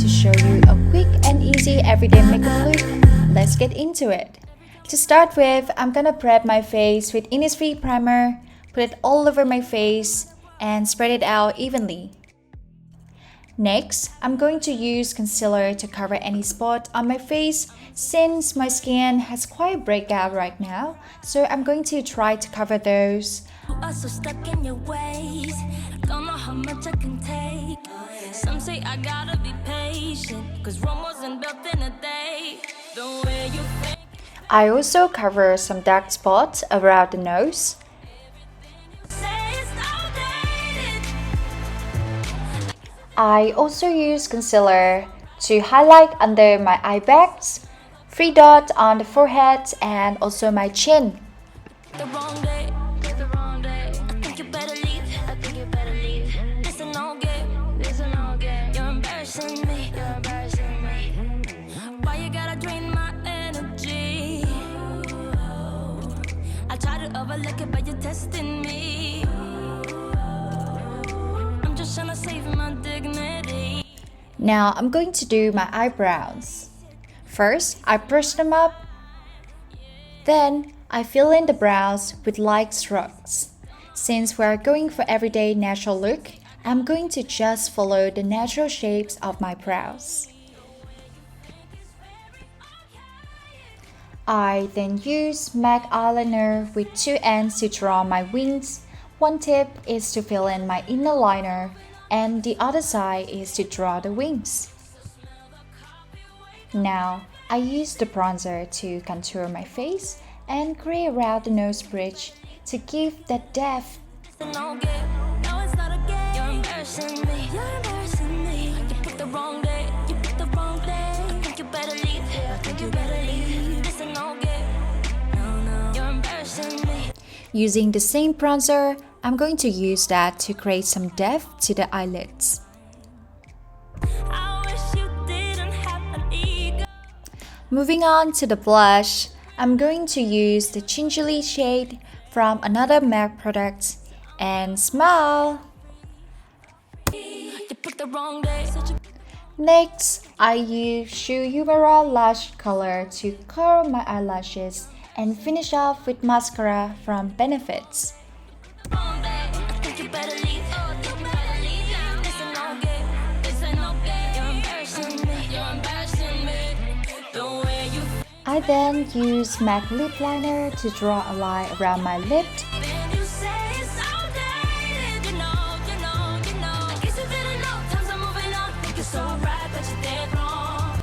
to show you a quick and easy everyday makeup look. Let's get into it. To start with, I'm gonna prep my face with Innisfree Primer, put it all over my face, and spread it out evenly. Next, I'm going to use concealer to cover any spot on my face since my skin has quite a breakout right now, so I'm going to try to cover those. Some say I gotta be patient, 'cause Rome wasn't built in a day. The way you think. I also cover some dark spots around the nose. I also use concealer to highlight under my eye bags, 3 dots on the forehead, and also my chin. I try to overlook it, but you're testing me. I'm just trying to save my dignity. Now I'm going to do my eyebrows. First, I brush them up. Then I fill in the brows with light strokes. Since we're going for everyday natural look, I'm going to just follow the natural shapes of my brows. I then use M.A.C eyeliner with 2 ends to draw my wings. One tip is to fill in my inner liner, and the other side is to draw the wings. Now, I use the bronzer to contour my face and create around the nose bridge to give that depth. Using the same bronzer, I'm going to use that to create some depth to the eyelids. Moving on to the blush, I'm going to use the Gingerly shade from another M.A.C product and smile. Next, I use Uemura lash color to curl my eyelashes and finish off with mascara from Benefits. I then use M.A.C lip liner to draw a line around my lip.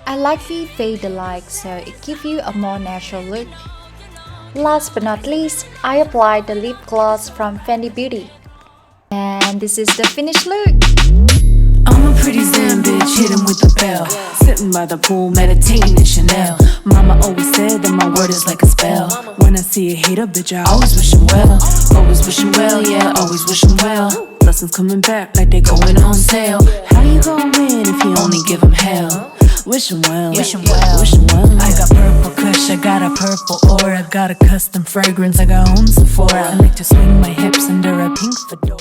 I like the fade alike so it gives you a more natural look. Last but not least, I applied the lip gloss from Fenty Beauty. And this is the finished look. I'm a pretty Zen bitch, hidden with the bell. Sitting by the pool, meditating in Chanel. Mama always said that my word is like a spell. When I see a hater, bitch, I always wish him well. Always wish him well, yeah, always wish him well. Blessings coming back like they going on sale. How you gon' win if you only give him hell? Wish him well, wish him well, wish him well. I got purple kush, I got a purple aura. Got a custom fragrance, I got home Sephora. I like to swing my hips under a pink fedora.